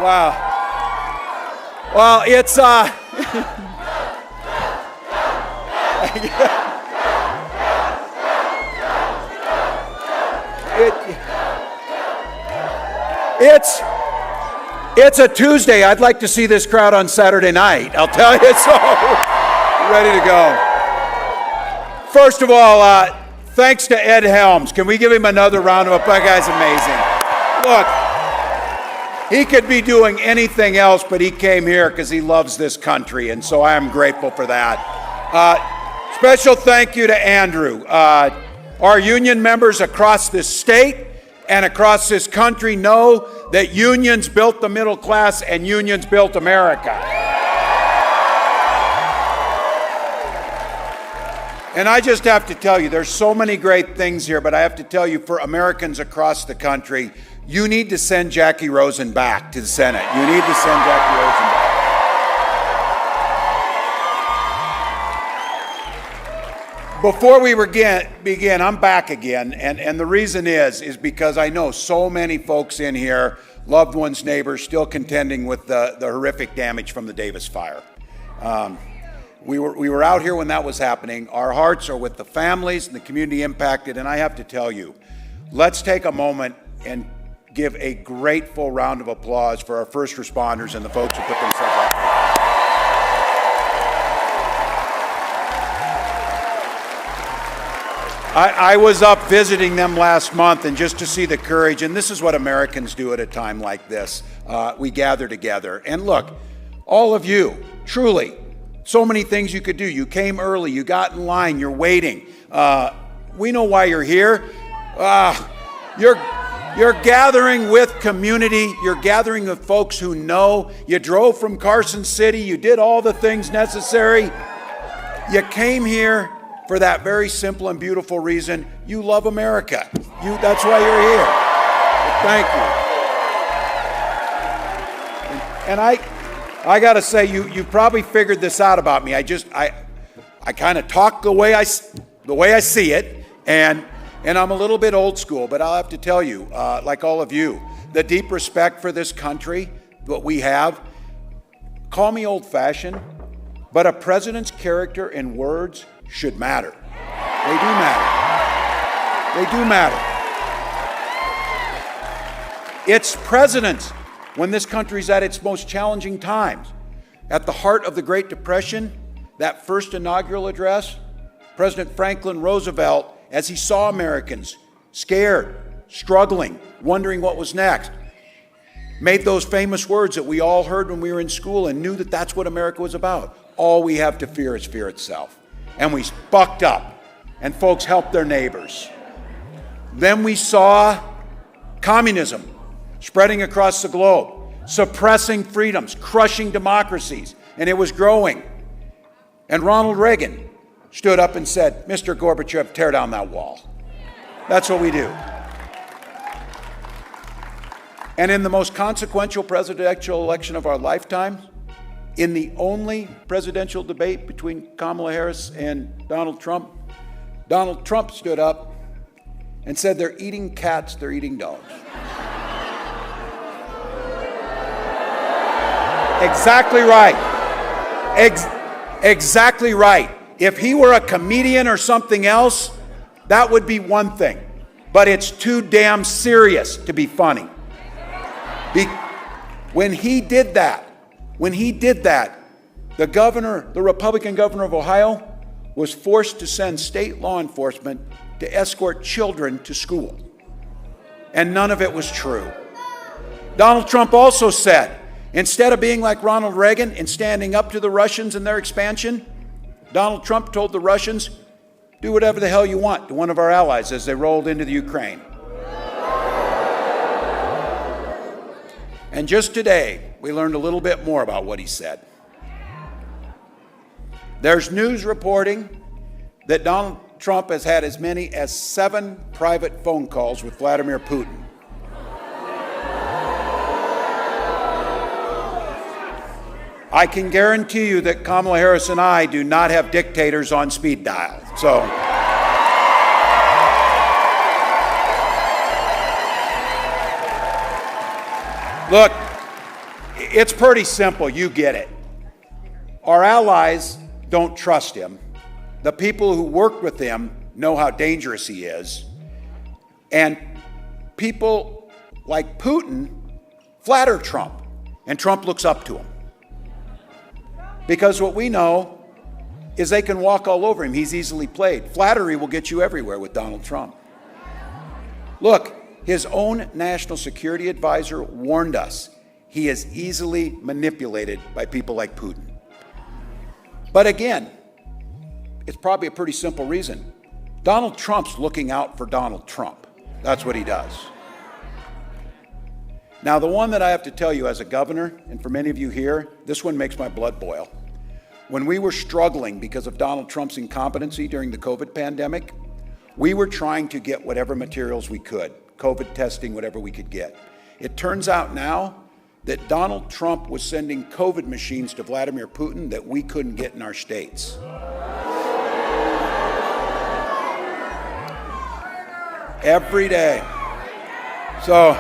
Wow. Well, it's it's a Tuesday. I'd like to see this crowd on Saturday night. I'll tell you so. Ready to go. First of all, thanks to Ed Helms. Can we give him another round of applause? That guy's amazing. Look. He could be doing anything else, but he came here because he loves this country, and so I am grateful for that. Special thank you to Andrew. Our union members across this state and across this country know that unions built the middle class and unions built America. And I just have to tell you, there's so many great things here, but I have to tell you, for Americans across the country, you need to send Jackie Rosen back to the Senate. You need to send Jackie Rosen back. Before we begin, I'm back again, and the reason is because I know so many folks in here, loved ones, neighbors, still contending with the horrific damage from the Davis fire. We were out here when that was happening. Our hearts are with the families and the community impacted, and I have to tell you, let's take a moment and give a grateful round of applause for our first responders and the folks who put themselves out there. I was up visiting them last month, and just to see the courage, and this is what Americans do at a time like this. We gather together. And look, all of you, truly, so many things you could do. You came early, you got in line, you're waiting. We know why you're here. You're gathering with community. You're gathering with folks who know. You drove from Carson City. You did all the things necessary. You came here for that very simple and beautiful reason. You love America. That's why you're here. Thank you. And I got to say, you probably figured this out about me. I kind of talk the way I see it, and I'm a little bit old school, but I'll have to tell you, like all of you, the deep respect for this country, what we have. Call me old-fashioned, but a president's character and words should matter. They do matter. They do matter. It's presidents, when this country's at its most challenging times. At the heart of the Great Depression, that first inaugural address, President Franklin Roosevelt, as he saw Americans scared, struggling, wondering what was next, made those famous words that we all heard when we were in school and knew that that's what America was about. All we have to fear is fear itself. And we bucked up, and folks helped their neighbors. Then we saw communism spreading across the globe, suppressing freedoms, crushing democracies, and it was growing. And Ronald Reagan stood up and said, "Mr. Gorbachev, tear down that wall." That's what we do. And in the most consequential presidential election of our lifetime, in the only presidential debate between Kamala Harris and Donald Trump stood up and said, "They're eating cats, they're eating dogs." Exactly right. Exactly right. If he were a comedian or something else, that would be one thing. But it's too damn serious to be funny. When he did that, the Republican governor of Ohio was forced to send state law enforcement to escort children to school. And none of it was true. Donald Trump also said, instead of being like Ronald Reagan and standing up to the Russians and their expansion, Donald Trump told the Russians, "Do whatever the hell you want" to one of our allies as they rolled into the Ukraine. And just today, we learned a little bit more about what he said. There's news reporting that Donald Trump has had as many as 7 private phone calls with Vladimir Putin. I can guarantee you that Kamala Harris and I do not have dictators on speed dial. So, look, It's pretty simple, you get it. Our allies don't trust him. The people who work with him know how dangerous he is. And people like Putin flatter Trump, and Trump looks up to him. Because what we know is they can walk all over him. He's easily played. Flattery will get you everywhere with Donald Trump. Look, his own national security advisor warned us he is easily manipulated by people like Putin. But again, it's probably a pretty simple reason. Donald Trump's looking out for Donald Trump. That's what he does. Now, the one that I have to tell you as a governor, and for many of you here, this one makes my blood boil. When we were struggling because of Donald Trump's incompetency during the COVID pandemic, we were trying to get whatever materials we could, COVID testing, whatever we could get. It turns out now that Donald Trump was sending COVID machines to Vladimir Putin that we couldn't get in our states. Every day. So,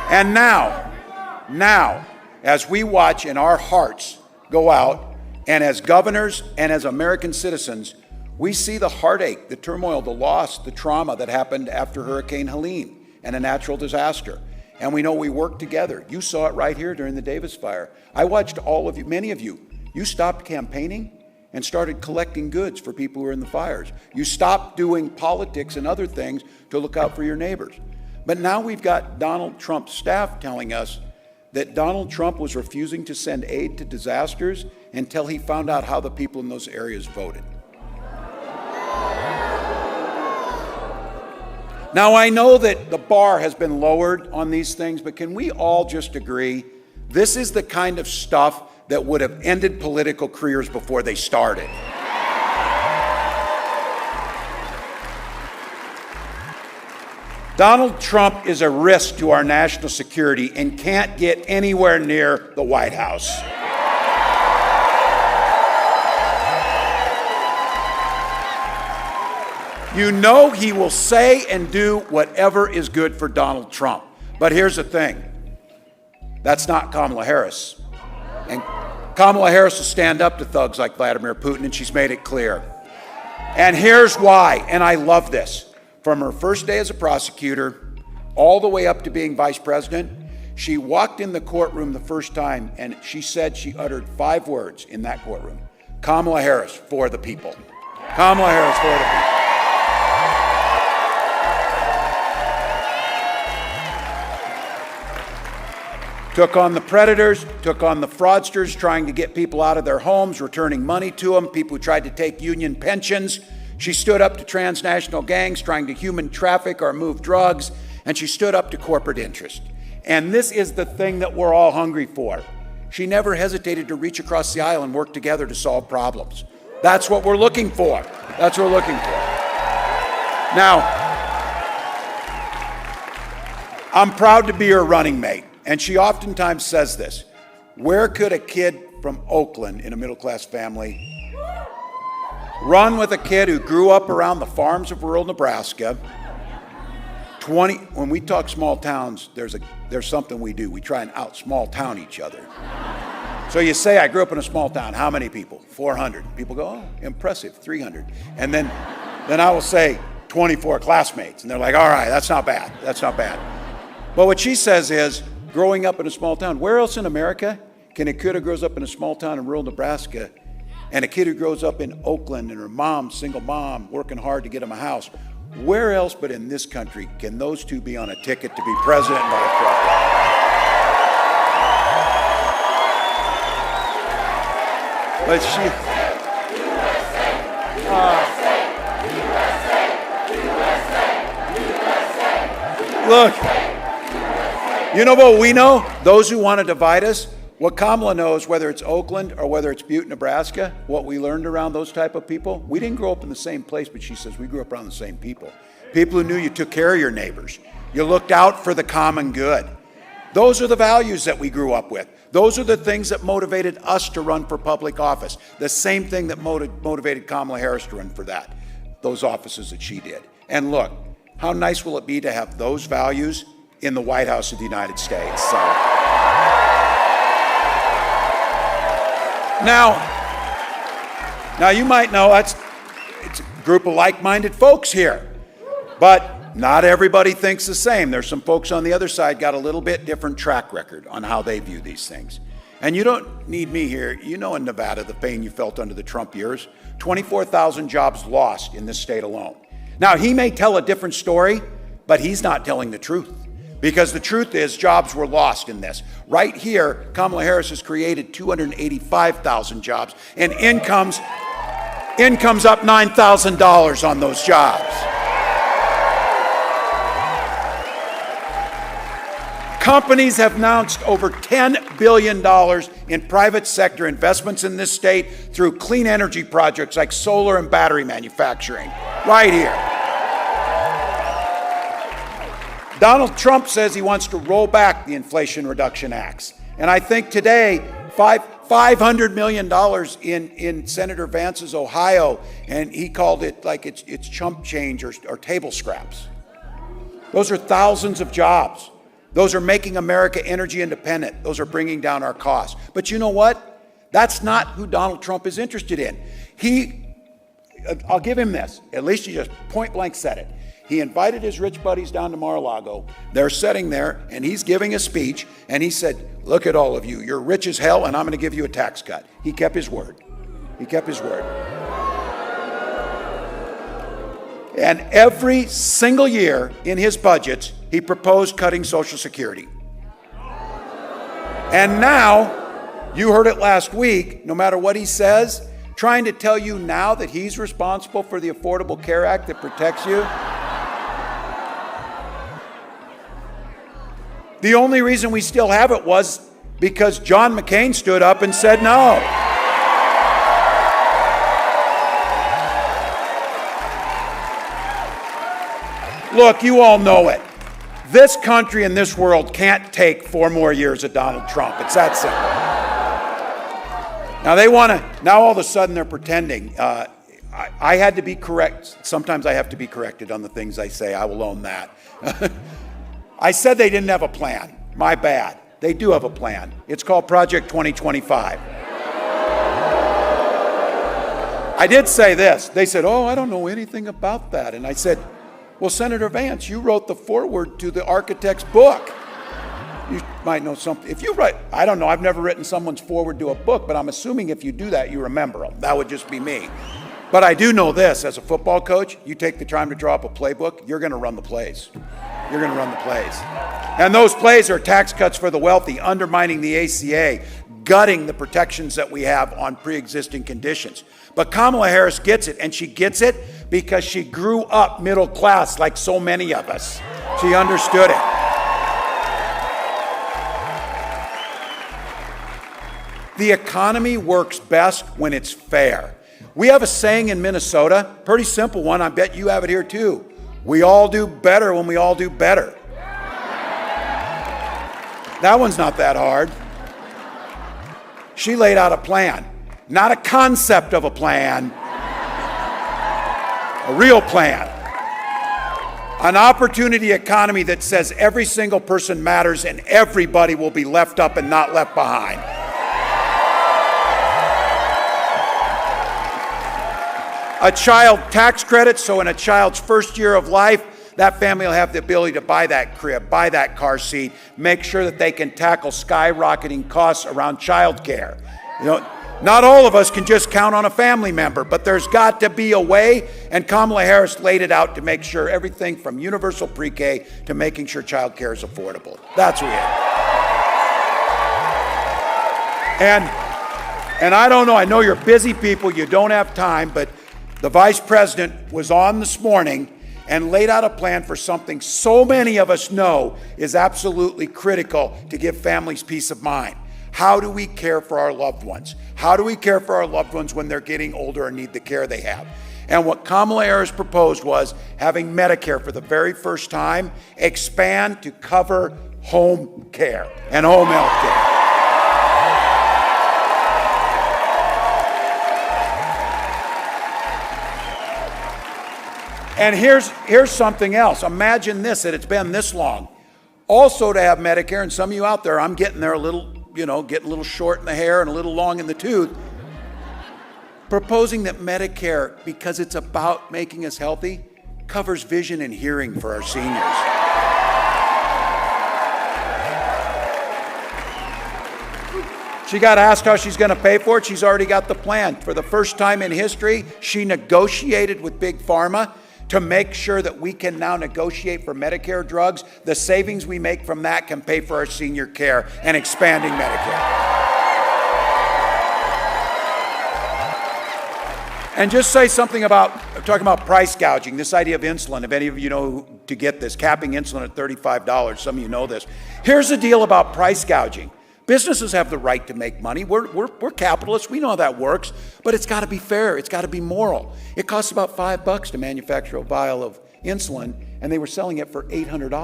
and now, as we watch and our hearts go out, and as governors and as American citizens, we see the heartache, the turmoil, the loss, the trauma that happened after Hurricane Helene and a natural disaster. And we know we work together. You saw it right here during the Davis fire. I watched all of you, many of you, you stopped campaigning and started collecting goods for people who were in the fires. You stopped doing politics and other things to look out for your neighbors. But now we've got Donald Trump's staff telling us that Donald Trump was refusing to send aid to disasters until he found out how the people in those areas voted. Now, I know that the bar has been lowered on these things, but can we all just agree this is the kind of stuff that would have ended political careers before they started? Donald Trump is a risk to our national security and can't get anywhere near the White House. You know he will say and do whatever is good for Donald Trump. But here's the thing. That's not Kamala Harris. And Kamala Harris will stand up to thugs like Vladimir Putin, and she's made it clear. And here's why, and I love this. From her first day as a prosecutor all the way up to being vice president, she walked in the courtroom the first time, and she said she uttered 5 words in that courtroom. Kamala Harris, for the people. Kamala Harris, for the people. Took on the predators, took on the fraudsters trying to get people out of their homes, returning money to them, people who tried to take union pensions. She stood up to transnational gangs trying to human traffic or move drugs, and she stood up to corporate interest. And this is the thing that we're all hungry for. She never hesitated to reach across the aisle and work together to solve problems. That's what we're looking for. That's what we're looking for. Now, I'm proud to be her running mate. And she oftentimes says this, where could a kid from Oakland in a middle-class family run with a kid who grew up around the farms of rural Nebraska? When we talk small towns, there's something we do. We try and out-small town each other. So you say, I grew up in a small town. How many people? 400. People go, oh, impressive, 300. And then I will say 24 classmates. And they're like, all right, that's not bad. That's not bad. But what she says is, growing up in a small town, where else in America can a kid who grows up in a small town in rural Nebraska and a kid who grows up in Oakland and her mom, single mom, working hard to get him a house, where else but in this country can those two be on a ticket to be president and vice president? But look, you know what we know? Those who want to divide us, what Kamala knows, whether it's Oakland or whether it's Butte, Nebraska, what we learned around those type of people, we didn't grow up in the same place, but she says we grew up around the same people. People who knew you took care of your neighbors. You looked out for the common good. Those are the values that we grew up with. Those are the things that motivated us to run for public office. The same thing that motivated Kamala Harris to run for those offices that she did. And look, how nice will it be to have those values in the White House of the United States? So. Now you might know it's a group of like-minded folks here, but not everybody thinks the same. There's some folks on the other side got a little bit different track record on how they view these things. And you don't need me here. You know in Nevada the pain you felt under the Trump years. 24,000 jobs lost in this state alone. Now he may tell a different story, but he's not telling the truth. Because the truth is jobs were lost in this. Right here, Kamala Harris has created 285,000 jobs and income's up $9,000 on those jobs. Companies have announced over $10 billion in private sector investments in this state through clean energy projects like solar and battery manufacturing, right here. Donald Trump says he wants to roll back the Inflation Reduction Acts. And I think today, $500 million in Senator Vance's Ohio, and he called it like it's chump change or table scraps. Those are thousands of jobs. Those are making America energy independent. Those are bringing down our costs. But you know what? That's not who Donald Trump is interested in. I'll give him this. At least he just point blank said it. He invited his rich buddies down to Mar-a-Lago. They're sitting there, and he's giving a speech, and he said, look at all of you. You're rich as hell, and I'm going to give you a tax cut. He kept his word. He kept his word. And every single year in his budgets, he proposed cutting Social Security. And now, you heard it last week, no matter what he says, trying to tell you now that he's responsible for the Affordable Care Act that protects you. The only reason we still have it was because John McCain stood up and said no. Look, you all know it. This country and this world can't take 4 more years of Donald Trump. It's that simple. Now all of a sudden they're pretending. I had to be correct. Sometimes I have to be corrected on the things I say. I will own that. I said they didn't have a plan. My bad. They do have a plan. It's called Project 2025. I did say this. They said, oh, I don't know anything about that. And I said, well, Senator Vance, you wrote the foreword to the architect's book. You might know something. If you write, I don't know, I've never written someone's foreword to a book, but I'm assuming if you do that, you remember them. That would just be me. But I do know this, as a football coach, you take the time to draw up a playbook, you're going to run the plays. You're going to run the plays. And those plays are tax cuts for the wealthy, undermining the ACA, gutting the protections that we have on pre-existing conditions. But Kamala Harris gets it, and she gets it because she grew up middle class like so many of us. She understood it. The economy works best when it's fair. We have a saying in Minnesota, pretty simple one, I bet you have it here too. We all do better when we all do better. That one's not that hard. She laid out a plan, not a concept of a plan, a real plan. An opportunity economy that says every single person matters and everybody will be left up and not left behind. A child tax credit, so in a child's first year of life, that family will have the ability to buy that crib, buy that car seat, make sure that they can tackle skyrocketing costs around childcare. You know, not all of us can just count on a family member, but there's got to be a way, and Kamala Harris laid it out to make sure everything from universal pre-K to making sure childcare is affordable. That's what we have. And I don't know, I know you're busy people, you don't have time, but the vice president was on this morning and laid out a plan for something so many of us know is absolutely critical to give families peace of mind. How do we care for our loved ones? How do we care for our loved ones when they're getting older and need the care they have? And what Kamala Harris proposed was having Medicare for the very first time expand to cover home care and home health care. And here's something else. Imagine this, that it's been this long. Also to have Medicare, and some of you out there, I'm getting there a little, getting a little short in the hair and a little long in the tooth. Proposing that Medicare, because it's about making us healthy, covers vision and hearing for our seniors. She got asked how she's going to pay for it. She's already got the plan. For the first time in history, she negotiated with Big Pharma to make sure that we can now negotiate for Medicare drugs. The savings we make from that can pay for our senior care and expanding Medicare. And just say something about, talking about price gouging, this idea of insulin. If any of you know to get this, capping insulin at $35, some of you know this. Here's the deal about price gouging. Businesses have the right to make money. We're capitalists. We know how that works. But it's got to be fair. It's got to be moral. It costs about $5 to manufacture a vial of insulin, and they were selling it for $800.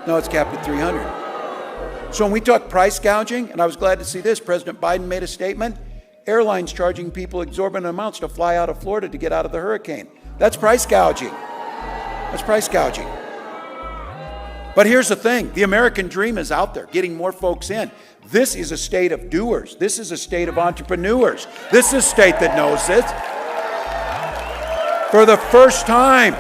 Now it's capped at $300. So when we talk price gouging, and I was glad to see this, President Biden made a statement, airlines charging people exorbitant amounts to fly out of Florida to get out of the hurricane. That's price gouging. That's price gouging. But here's the thing, the American dream is out there, getting more folks in. This is a state of doers. This is a state of entrepreneurs. This is a state that knows this. For the first time,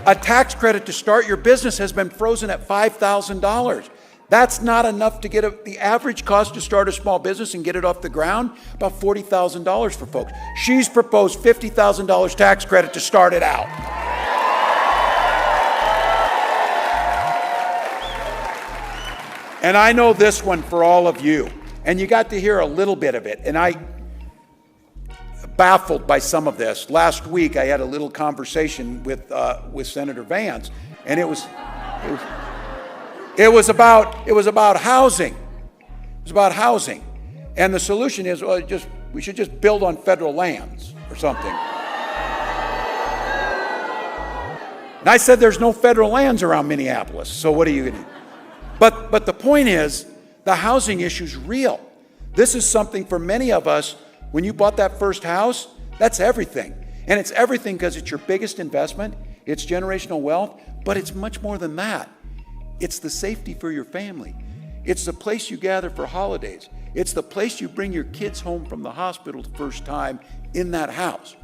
a tax credit to start your business has been frozen at $5,000. That's not enough to get the average cost to start a small business and get it off the ground, about $40,000 for folks. She's proposed $50,000 tax credit to start it out. And I know this one for all of you, and you got to hear a little bit of it, and I baffled by some of this. Last week I had a little conversation with Senator Vance, and it was about housing. It was about housing, and the solution is we should just build on federal lands or something. And I said there's no federal lands around Minneapolis, so what are you going to do? But the point is, the housing issue's real. This is something for many of us, when you bought that first house, that's everything. And it's everything because it's your biggest investment, it's generational wealth, but it's much more than that. It's the safety for your family. It's the place you gather for holidays. It's the place you bring your kids home from the hospital the first time in that house.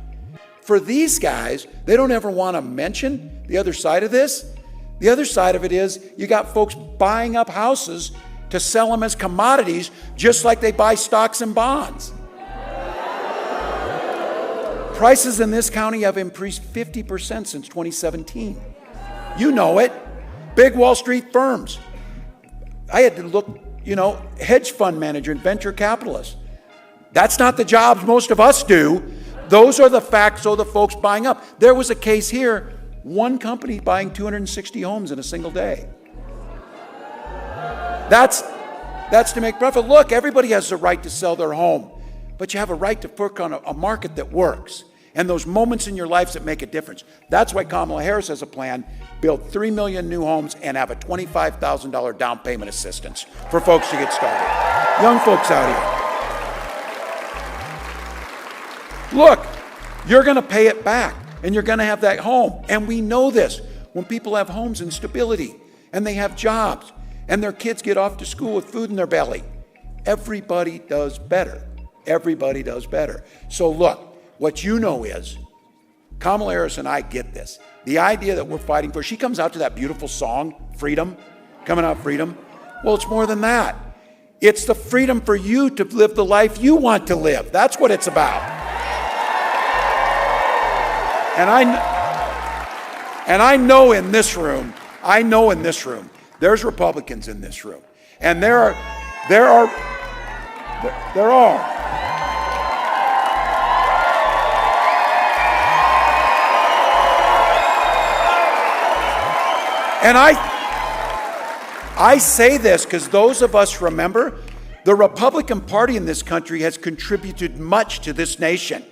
For these guys, they don't ever want to mention the other side of this. The other side of it is you got folks buying up houses to sell them as commodities, just like they buy stocks and bonds. Prices in this county have increased 50% since 2017. You know it. Big Wall Street firms. I had to look, hedge fund manager and venture capitalists. That's not the jobs most of us do. Those are the facts of the folks buying up. There was a case here. One company buying 260 homes in a single day. That's to make profit. Look, everybody has the right to sell their home, but you have a right to work on a market that works and those moments in your lives that make a difference. That's why Kamala Harris has a plan, build 3 million new homes and have a $25,000 down payment assistance for folks to get started. Young folks out here. Look, you're going to pay it back. And you're going to have that home. And we know this. When people have homes and stability, and they have jobs, and their kids get off to school with food in their belly, everybody does better. Everybody does better. So look, what you know is, Kamala Harris and I get this. The idea that we're fighting for, she comes out to that beautiful song, Freedom, coming out Freedom. Well, it's more than that. It's the freedom for you to live the life you want to live. That's what it's about. And I know in this room, there's Republicans in this room. And there are. And I say this because those of us remember, the Republican Party in this country has contributed much to this nation.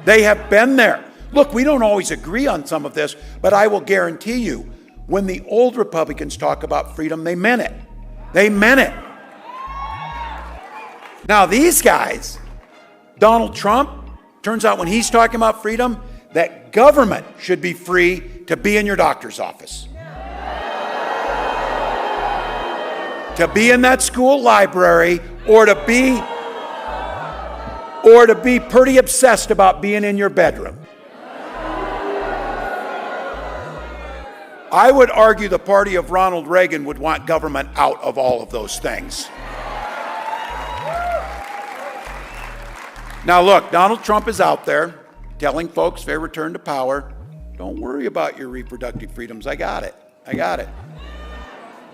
They have been there. Look, we don't always agree on some of this, but I will guarantee you, when the old Republicans talk about freedom, they meant it. They meant it. Now these guys, Donald Trump, turns out when he's talking about freedom, that government should be free to be in your doctor's office. To be in that school library, or to or to be pretty obsessed about being in your bedroom. I would argue the party of Ronald Reagan would want government out of all of those things. Now look, Donald Trump is out there telling folks fair return to power. Don't worry about your reproductive freedoms. I got it. I got it.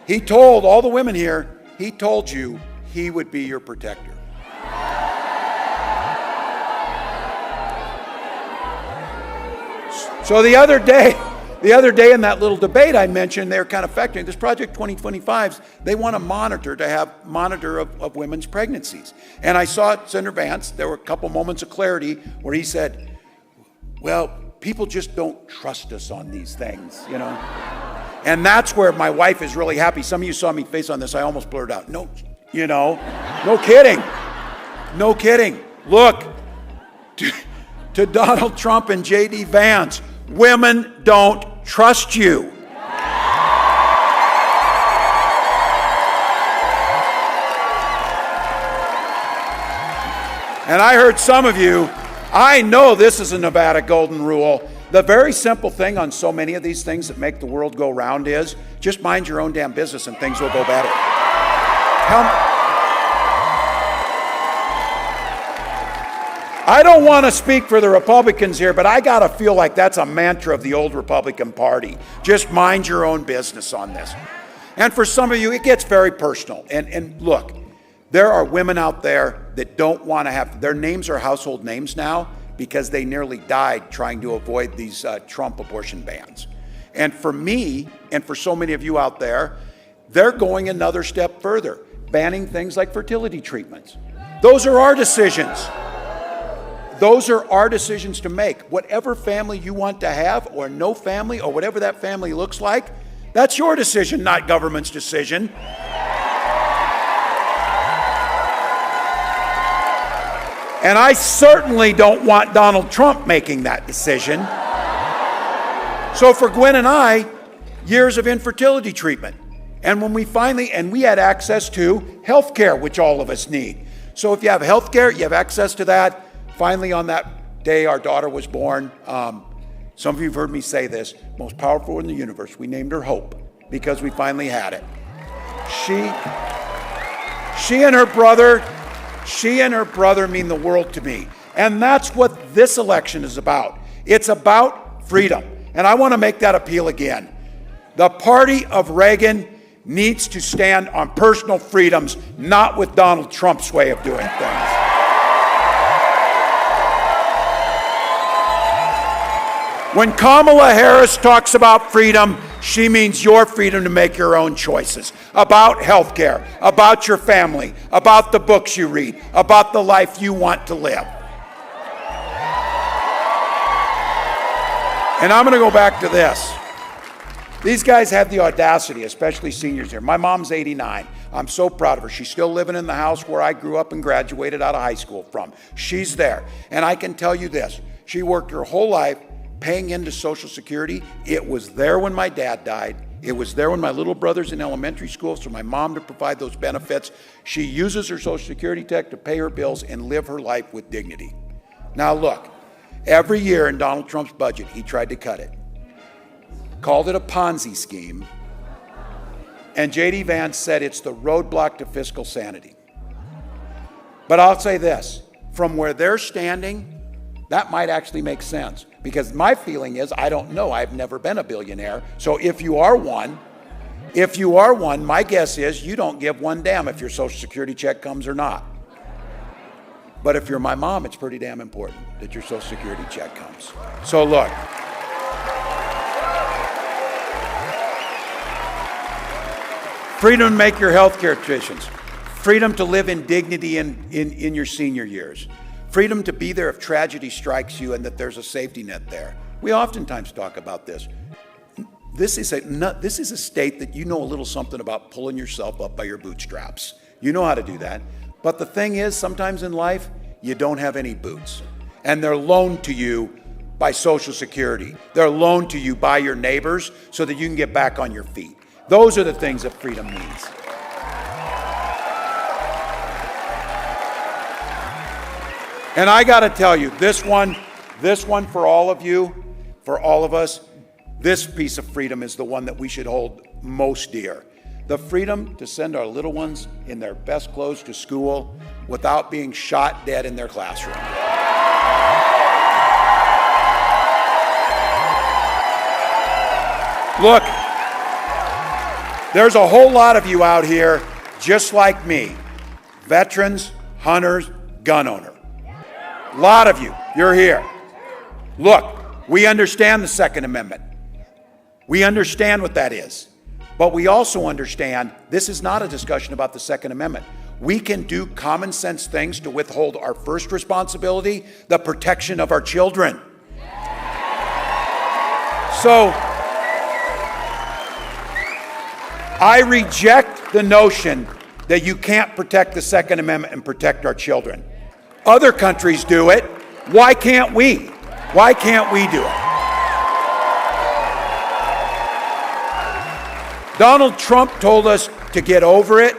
He told all the women here, he told you he would be your protector. So the other day in that little debate I mentioned, they're kind of factoring this Project 2025's, they want to monitor of women's pregnancies. And I saw Senator Vance, there were a couple moments of clarity where he said, well, people just don't trust us on these things, you know. And that's where my wife is really happy. Some of you saw me face on this, I almost blurted out, no, you know, no kidding. No kidding. Look, to Donald Trump and J.D. Vance, women don't trust you. And I heard some of you, I know this is a Nevada golden rule. The very simple thing on so many of these things that make the world go round is just mind your own damn business and things will go better. I don't want to speak for the Republicans here, but I got to feel like that's a mantra of the old Republican Party. Just mind your own business on this. And for some of you, it gets very personal. And look, there are women out there that don't want to have, their names are household names now because they nearly died trying to avoid these Trump abortion bans. And for me, and for so many of you out there, they're going another step further, banning things like fertility treatments. Those are our decisions. Those are our decisions to make. Whatever family you want to have, or no family, or whatever that family looks like, that's your decision, not government's decision. And I certainly don't want Donald Trump making that decision. So for Gwen and I, years of infertility treatment. And when we we had access to health care, which all of us need. So if you have health care, you have access to that. Finally, on that day, our daughter was born. Some of you have heard me say this, most powerful in the universe. We named her Hope because we finally had it. She and her brother mean the world to me. And that's what this election is about. It's about freedom. And I want to make that appeal again. The party of Reagan needs to stand on personal freedoms, not with Donald Trump's way of doing things. When Kamala Harris talks about freedom, she means your freedom to make your own choices about health care, about your family, about the books you read, about the life you want to live. And I'm going to go back to this. These guys have the audacity, especially seniors here. My mom's 89. I'm so proud of her. She's still living in the house where I grew up and graduated out of high school from. She's there. And I can tell you this. She worked her whole life paying into Social Security. It was there when my dad died. It was there when my little brother's in elementary school, so my mom to provide those benefits. She uses her Social Security check to pay her bills and live her life with dignity. Now look, every year in Donald Trump's budget, he tried to cut it. Called it a Ponzi scheme. And J.D. Vance said it's the roadblock to fiscal sanity. But I'll say this, from where they're standing, that might actually make sense. Because my feeling is, I don't know, I've never been a billionaire. So if you are one, my guess is you don't give one damn if your Social Security check comes or not. But if you're my mom, it's pretty damn important that your Social Security check comes. So look. Freedom to make your health care decisions. Freedom to live in dignity in your senior years. Freedom to be there if tragedy strikes you and that there's a safety net there. We oftentimes talk about this. This is a state that you know a little something about pulling yourself up by your bootstraps. You know how to do that. But the thing is, sometimes in life, you don't have any boots. And they're loaned to you by Social Security. They're loaned to you by your neighbors so that you can get back on your feet. Those are the things that freedom means. And I got to tell you, this one for all of you, for all of us, this piece of freedom is the one that we should hold most dear. The freedom to send our little ones in their best clothes to school without being shot dead in their classroom. Look, there's a whole lot of you out here just like me, veterans, hunters, gun owners. A lot of you, you're here. Look, we understand the Second Amendment. We understand what that is. But we also understand this is not a discussion about the Second Amendment. We can do common sense things to withhold our first responsibility, the protection of our children. So, I reject the notion that you can't protect the Second Amendment and protect our children. Other countries do it. Why can't we? Why can't we do it? Donald Trump told us to get over it,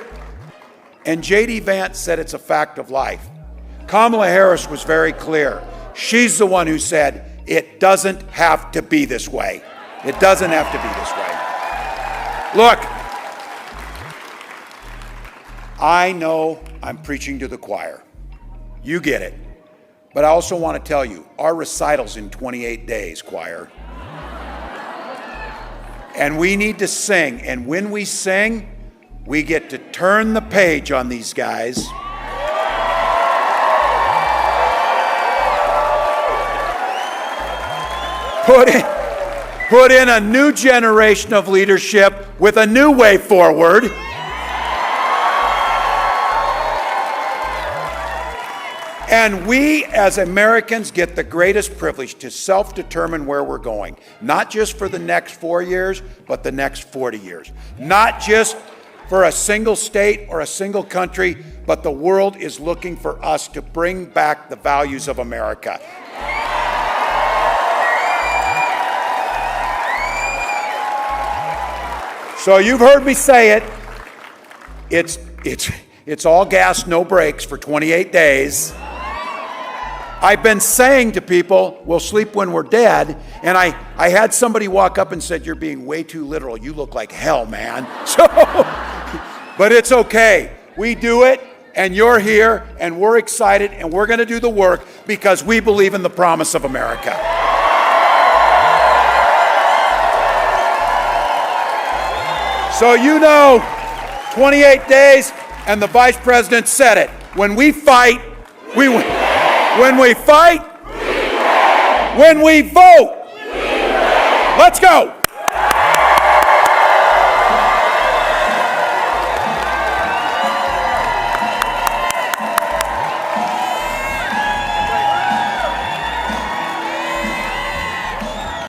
and J.D. Vance said it's a fact of life. Kamala Harris was very clear. She's the one who said it doesn't have to be this way. It doesn't have to be this way. Look, I know I'm preaching to the choir. You get it. But I also want to tell you, our recital's in 28 days, choir. And we need to sing. And when we sing, we get to turn the page on these guys. Put in a new generation of leadership with a new way forward. And we as Americans get the greatest privilege to self-determine where we're going, not just for the next 4 years, but the next 40 years. Not just for a single state or a single country, but the world is looking for us to bring back the values of America. So you've heard me say it. It's all gas, no brakes for 28 days. I've been saying to people, we'll sleep when we're dead, and I had somebody walk up and said, you're being way too literal. You look like hell, man. So, but it's okay. We do it, and you're here, and we're excited, and we're going to do the work because we believe in the promise of America. So you know, 28 days, and the Vice President said it. When we fight, we win. When we fight, we win. When we vote, we win. Let's go.